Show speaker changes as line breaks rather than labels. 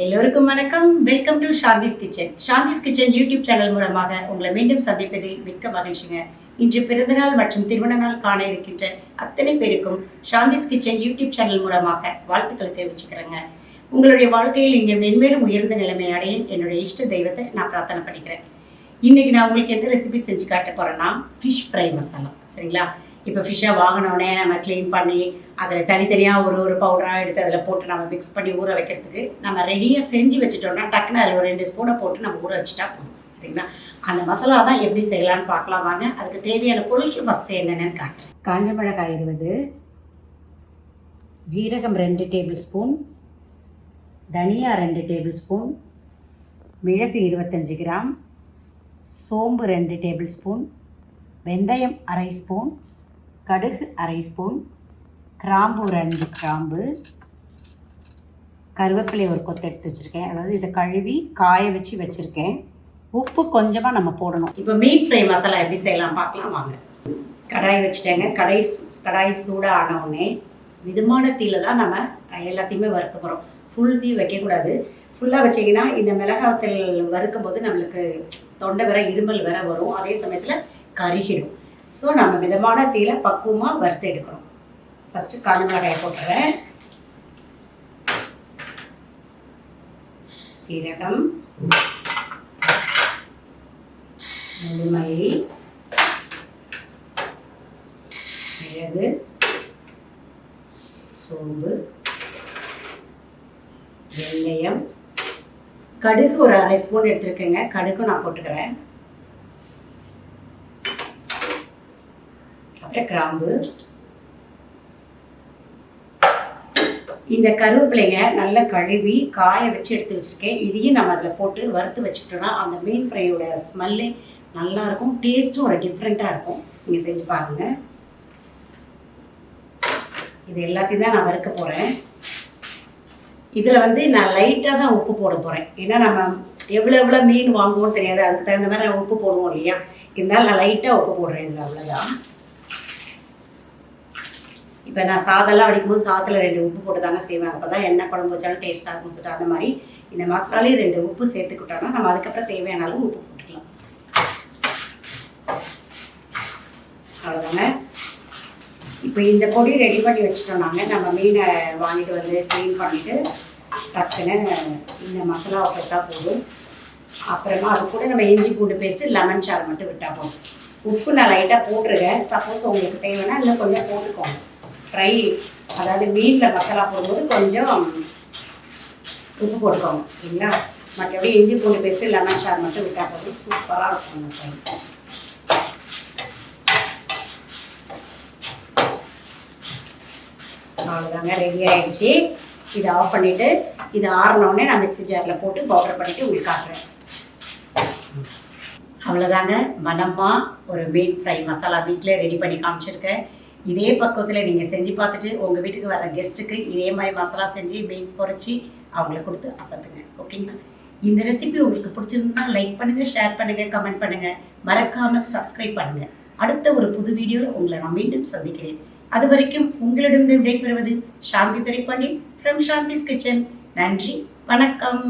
எல்லோருக்கும் வணக்கம். Welcome to Shanthi's kitchen. Shanthi's kitchen YouTube channel மூலமாக உங்களை மீண்டும் சந்திப்பதில் மிக்க மகிழ்ச்சிங்க. இன்று பிறந்தநாள் மற்றும் திருமண நாள் காண இருக்கின்ற அத்தனை பேருக்கும் சாந்திஸ் கிச்சன் யூடியூப் சேனல் மூலமாக வாழ்த்துக்களை தெரிவிச்சுக்கிறேங்க. உங்களுடைய வாழ்க்கையில் நீங்கள் மென்மேலும் உயர்ந்த நிலைமை அடைய என்னுடைய இஷ்ட தெய்வத்தை நான் பிரார்த்தனை பண்ணிக்கிறேன். இன்றைக்கி நான் உங்களுக்கு எந்த ரெசிபி செஞ்சு காட்ட போகிறேன்னா ஃபிஷ் ஃப்ரை மசாலா. சரிங்களா? இப்போ ஃபிஷ்ஷை வாங்கினோடனே நம்ம க்ளீன் பண்ணி அதில் தனித்தனியாக ஒரு பவுடராக எடுத்து அதில் போட்டு நம்ம மிக்ஸ் பண்ணி ஊற வைக்கிறதுக்கு நம்ம ரெடியாக செஞ்சு வச்சுட்டோம்னா டக்குன்னு அதில் ஒரு 2 ஸ்பூனை போட்டு நம்ம ஊற வச்சுட்டா போதும். சரிங்களா? அந்த மசாலா தான் எப்படி செய்யலான்னு பார்க்கலாம் வாங்க. அதுக்கு தேவையான பொருட்கள் ஃபஸ்ட்டு என்னென்னு காட்டுறேன். காஞ்ச மிளகாய் 20, ஜீரகம் 2 டேபிள் ஸ்பூன், தனியா 2 டேபிள் ஸ்பூன், மிளகு 25 கிராம், சோம்பு 2 டேபிள் ஸ்பூன், வெந்தயம் 1/2 ஸ்பூன், கடுகு 1/2 ஸ்பூன், கிராம்பு ஒரு 5 கிராம்பு, கருவேப்பிலை ஒரு கொத்து எடுத்து வச்சுருக்கேன். அதாவது இதை கழுவி காய வச்சு வச்சுருக்கேன். உப்பு கொஞ்சமாக நம்ம போடணும். இப்போ மீன் ஃப்ரை மசாலா எப்படி செய்யலாம் பார்க்கலாம் வாங்க. கடாய் வச்சுட்டேங்க. கடாய் சூடாக ஆனவுடனே மிதமான தீயில் தான் நம்ம எல்லாத்தையுமே வறுக்க போகிறோம். ஃபுல் தீ வைக்கக்கூடாது. ஃபுல்லாக வச்சிங்கன்னா இந்த மிளகாத்தில் வறுக்கும் போது நம்மளுக்கு தொண்டை வர இருமல் வர வரும். அதே சமயத்தில் கருகிடும். ஸோ நம்ம மிதமான தீயில் பக்குவமாக வறுத்து எடுக்கணும். ஃபஸ்ட்டு காஞ்ச மிளகாயை போட்டுறேன். சீரகம், மல்லி, மிளகு, சோம்பு, வெந்தயம், கடுகு ஒரு 1/2 ஸ்பூன் எடுத்துருக்கேங்க. கடுகு நான் போட்டுக்கிறேன். அப்புறம் கிராம்பு. இந்த கருவேப்பிலைங்க நல்லா கழுவி காய வச்சு எடுத்து வச்சுருக்கேன். இதையும் நம்ம அதில் போட்டு வறுத்து வச்சுக்கிட்டோன்னா அந்த மீன் ஃப்ரையோட ஸ்மெல்லே நல்லாயிருக்கும். டேஸ்ட்டும் ஒரு டிஃப்ரெண்ட்டாக இருக்கும். நீங்கள் செஞ்சு பாருங்கள். இது எல்லாத்தையும் தான் நான் வறுக்க போகிறேன். இதில் நான் லைட்டாக தான் உப்பு போட போகிறேன். ஏன்னா நம்ம எவ்வளோ மீன் வாங்குவோம்னு தெரியாது. அதுக்கு தகுந்த மாதிரி நான் உப்பு போடுவோம் இல்லையா? இருந்தாலும் நான் லைட்டாக உப்பு போடுறேன். இதில் அவ்வளோதான். இப்போ நான் சாதம்லாம் வடிக்கும்போது சாதத்தில் 2 உப்பு போட்டு தாங்க செய்வேன். அப்போ தான் எண்ணெய் குழம்பு வச்சாலும் டேஸ்ட்டாக இருக்கும் சொல்லிட்டு அந்த மாதிரி இந்த மசாலாலேயும் 2 உப்பு சேர்த்துக்கிட்டோன்னா நம்ம அதுக்கப்புறம் தேவையான அளவு உப்பு போட்டுக்கலாம். அவ்வளோதாங்க. இப்போ இந்த பொடி ரெடி பண்ணி வச்சுட்டோம்னாங்க நம்ம மீனை வாங்கிட்டு வந்து க்ளீன் பண்ணிவிட்டு டக்குன்னு இந்த மசாலாவை போட்டால் போதும். அப்புறமா அது கூட நம்ம இஞ்சி பூண்டு பேஸ்ட்டு லெமன் சாறு மட்டும் விட்டால் போதும். உப்பு நான் லைட்டாக போட்டுருக்கேன். சப்போஸ் உங்களுக்கு தேவைன்னா இன்னும் கொஞ்சம் போட்டுக்கோங்க. ஃப்ரை அதாவது மீனில் மசாலா போடும்போது கொஞ்சம் உப்பு போட்டுக்கோங்க. சரிங்களா? மற்றபடி இஞ்சி பூண்டு பேஸ்ட்டு லெமன் சாறு மட்டும் விட்டால் போதும். சூப்பராக இருக்கும் அந்த ஃப்ரை. அவ்வளோதாங்க, ரெடி ஆகிடுச்சு. இதை ஆஃப் பண்ணிவிட்டு இதை ஆறினோடனே நான் மிக்ஸி ஜாரில் போட்டு பவுடர் பண்ணிவிட்டு உங்களுக்கு காட்டுறேன். அவ்வளோதாங்க, மனமாக ஒரு மீன் ஃப்ரை மசாலா வீட்டிலே ரெடி பண்ணி காமிச்சிருக்கேன். இதே பக்குவத்தில் நீங்கள் செஞ்சு பார்த்துட்டு உங்கள் வீட்டுக்கு வர கெஸ்ட்டுக்கு இதே மாதிரி மசாலா செஞ்சு மீன் பொரிச்சு அவங்கள கொடுத்து அசத்துங்க. ஓகேங்களா? இந்த ரெசிபி உங்களுக்கு பிடிச்சிருந்தா லைக் பண்ணுங்கள், ஷேர் பண்ணுங்கள், கமெண்ட் பண்ணுங்கள். மறக்காமல் சப்ஸ்கிரைப் பண்ணுங்கள். அடுத்த ஒரு புது வீடியோவில் உங்களை நான் மீண்டும் சந்திக்கிறேன். அது வரைக்கும் உங்களிடம் விடைபெறுவது சாந்தி திரைப்பண்டி ஃப்ரம் சாந்திஸ் கிச்சன். நன்றி, வணக்கம்.